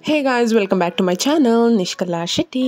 Hey guys, welcome back to my channel, Nishkala Shetty.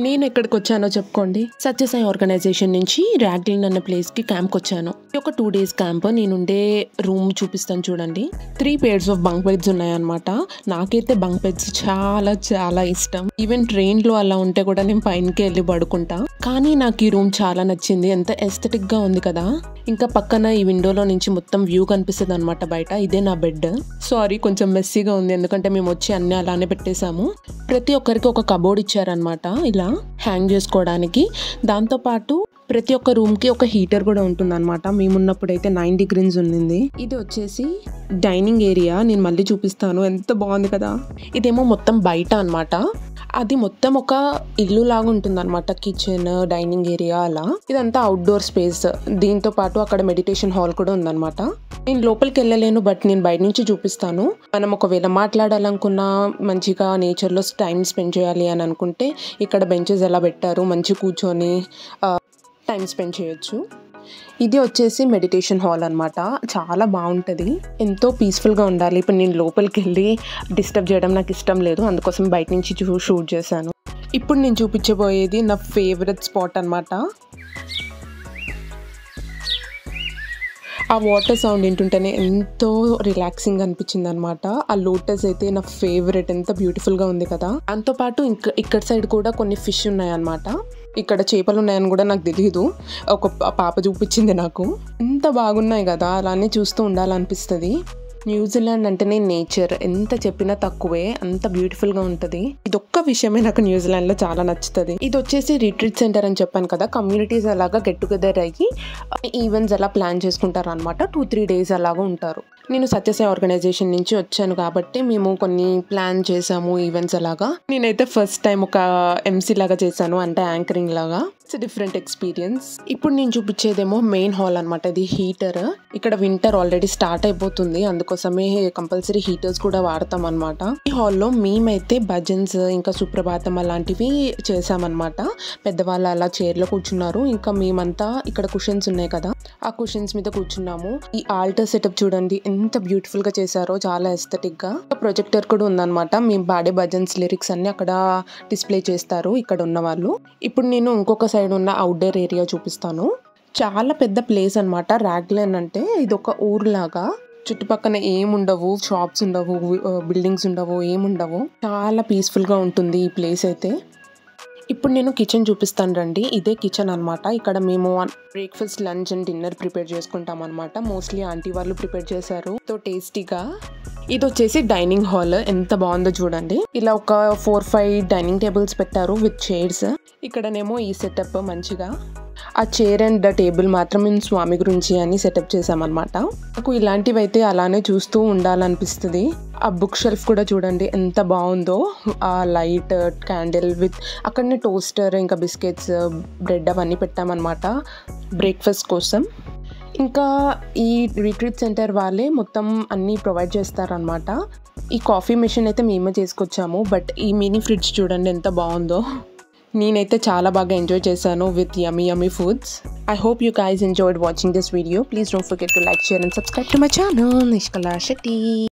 నేను ఎక్కడికి వచ్చానో చెప్పుకోండి. సత్యసాయి ఆర్గనైజేషన్ నుంచి రాగ్లిన్ అన్న ప్లేస్కి క్యాంప్కి వచ్చాను. ఒక 2 days క్యాంప్. నేనుండే రూమ్ చూపిస్తాను చూడండి. 3 pairs ఆఫ్ బంక్ బెడ్స్ ఉన్నాయన్నమాట. నాకైతే బంక్ బెడ్స్ చాలా చాలా ఇష్టం. ఈవెన్ ట్రైన్లో అలా ఉంటే కూడా నేను పైనకి వెళ్ళి పడుకుంటా. కానీ నాకు ఈ రూమ్ చాలా నచ్చింది. ఎంత ఎస్థెటిక్గా ఉంది కదా. ఇంకా పక్కన ఈ విండోలో నుంచి మొత్తం వ్యూ కనిపిస్తుంది అనమాట బయట. ఇదే నా బెడ్. సారీ, కొంచెం మెస్సీగా ఉంది ఎందుకంటే మేము వచ్చి అన్నీ అలానే పెట్టేశాము. ప్రతి ఒక్కరికి ఒక కబోర్డ్ ఇచ్చారనమాట ఇలా హ్యాంగ్ చేసుకోవడానికి. దాంతోపాటు ప్రతి ఒక్క రూమ్కి ఒక హీటర్ కూడా ఉంటుంది అనమాట. మేమున్నప్పుడైతే 9 degrees ఉన్నింది. ఇది వచ్చేసి డైనింగ్ ఏరియా. నేను మళ్ళీ చూపిస్తాను, ఎంత బాగుంది కదా. ఇదేమో మొత్తం బయట అనమాట. అది మొత్తం ఒక ఇల్లు లాగా ఉంటుంది అనమాట. కిచెన్, డైనింగ్ ఏరియా అలా. ఇదంతా అవుట్డోర్ స్పేస్. దీంతో పాటు అక్కడ మెడిటేషన్ హాల్ కూడా ఉందన్నమాట. నేను లోపలికి వెళ్ళలేను, బట్ నేను బయట నుంచి చూపిస్తాను. మనం ఒకవేళ మాట్లాడాలనుకున్నా, మంచిగా నేచర్లో టైం స్పెండ్ చేయాలి అని అనుకుంటే ఇక్కడ బెంచెస్ ఎలా పెట్టారు, మంచి కూర్చొని టైం స్పెండ్ చేయొచ్చు. ఇది వచ్చేసి మెడిటేషన్ హాల్ అనమాట. చాలా బాగుంటుంది, ఎంతో పీస్ఫుల్గా ఉండాలి. ఇప్పుడు నేను లోపలికి వెళ్ళి డిస్టర్బ్ చేయడం నాకు ఇష్టం లేదు, అందుకోసం బయట నుంచి షూట్ చేశాను. ఇప్పుడు నేను చూపించబోయేది నా ఫేవరెట్ స్పాట్ అనమాట. ఆ వాటర్ సౌండ్ వింటుంటేనే ఎంతో రిలాక్సింగ్ అనిపించింది అనమాట. ఆ లోటస్ అయితే నా ఫేవరెట్, ఎంత బ్యూటిఫుల్గా ఉంది కదా. దాంతోపాటు ఇక్కడ సైడ్ కూడా కొన్ని ఫిష్ ఉన్నాయన్నమాట. ఇక్కడ చేపలు ఉన్నాయని కూడా నాకు తెలియదు, ఒక పాప చూపించింది నాకు. ఎంత బాగున్నాయి కదా, అలానే చూస్తూ ఉండాలనిపిస్తుంది. న్యూజిలాండ్ అంటేనే నేచర్, ఎంత చెప్పినా తక్కువే, అంత బ్యూటిఫుల్గా ఉంటుంది. ఇదొక్క విషయమే నాకు న్యూజిలాండ్లో చాలా నచ్చుతుంది. ఇది వచ్చేసి రిట్రీట్ సెంటర్ అని చెప్పాను కదా. కమ్యూనిటీస్ అలాగా గెట్ టుగెదర్ అయ్యి ఈవెంట్స్ అలా ప్లాన్ చేసుకుంటారు అనమాట. 2-3 days అలాగా ఉంటారు. నేను సత్యసాయి ఆర్గనైజేషన్ నుంచి వచ్చాను కాబట్టి మేము కొన్ని ప్లాన్ చేసాము ఈవెంట్స్ అలాగా. నేనైతే ఫస్ట్ టైం ఒక MC లాగా చేశాను, అంటే యాంకరింగ్ లాగా. It's different experience. ఇప్పుడు నేను చూపించేదేమో మెయిన్ హాల్ అనమాట. ఇది హీటర్. ఇక్కడ వింటర్ ఆల్రెడీ స్టార్ట్ అయిపోతుంది, అందుకోసమే కంపల్సరీ హీటర్స్ కూడా వాడతాం అనమాట. ఈ హాల్లో మేమైతే భజన్స్ ఇంకా సుప్రభాతం అలాంటివి చేసామన్నమాట. పెద్దవాళ్ళు అలా చైర్లో కూర్చున్నారు. ఇంకా మేమంతా ఇక్కడ కుషన్స్ ఉన్నాయి కదా, ఆ కుషన్స్ మీద కూర్చున్నాము. ఈ ఆల్టర్ సెటప్ చూడండి ఎంత బ్యూటిఫుల్ గా చేశారో, చాలా ఎస్థెటిక్ గా. ప్రొజెక్టర్ కూడా ఉందన్నమాట. మేము పాడే భజన్స్ లిరిక్స్ అన్ని అక్కడ డిస్ప్లే చేస్తారు ఇక్కడ ఉన్న వాళ్ళు. ఇప్పుడు నేను ఇంకొక సైడ్ ఉన్న అవుట్డోర్ ఏరియా చూపిస్తాను. చాలా పెద్ద ప్లేస్ అనమాట. రాగ్లిన్ అంటే ఇది ఒక ఊరులాగా. చుట్టుపక్కన ఏముండవు, షాప్స్ ఉండవు, బిల్డింగ్స్ ఉండవు, ఏముండవు. చాలా పీస్ఫుల్ గా ఉంటుంది ఈ ప్లేస్ అయితే. ఇప్పుడు నేను కిచెన్ చూపిస్తాను రండి. ఇదే కిచెన్ అనమాట. ఇక్కడ మేము breakfast, lunch and dinner prepare చేసుకుంటాం అనమాట. మోస్ట్లీ ఆంటీ వాళ్ళు ప్రిపేర్ చేశారు, తో టేస్టీగా. ఇది వచ్చేసి డైనింగ్ హాల్. ఎంత బాగుందో చూడండి. ఇలా ఒక 4-5 డైనింగ్ టేబుల్స్ పెట్టారు విత్ చైర్స్. ఇక్కడనేమో ఈ సెటప్ మంచిగా. ఆ చైర్ అండ్ టేబుల్ మాత్రం మేము స్వామి గురించి అని సెటప్ చేసామన్నమాట. నాకు ఇలాంటివి అయితే అలానే చూస్తూ ఉండాలనిపిస్తుంది. ఆ బుక్ షెల్ఫ్ కూడా చూడండి ఎంత బాగుందో. ఆ లైట్, క్యాండిల్ విత్ అక్కడనే టోస్టర్, ఇంకా బిస్కెట్స్, బ్రెడ్ అవన్నీ పెట్టామన్నమాట బ్రేక్ఫాస్ట్ కోసం. ఇంకా ఈ రిట్రీట్ సెంటర్ వాళ్ళే మొత్తం అన్నీ ప్రొవైడ్ చేస్తారనమాట. ఈ కాఫీ మెషిన్ అయితే మేమే చేసుకొచ్చాము, బట్ ఈ మినీ ఫ్రిడ్జ్ చూడండి ఎంత బాగుందో. నేనైతే చాలా బాగా ఎంజాయ్ చేశాను with yummy foods. I hope you guys enjoyed watching this video. Please don't forget to like, share and subscribe to my channel, Nishkala Shetty.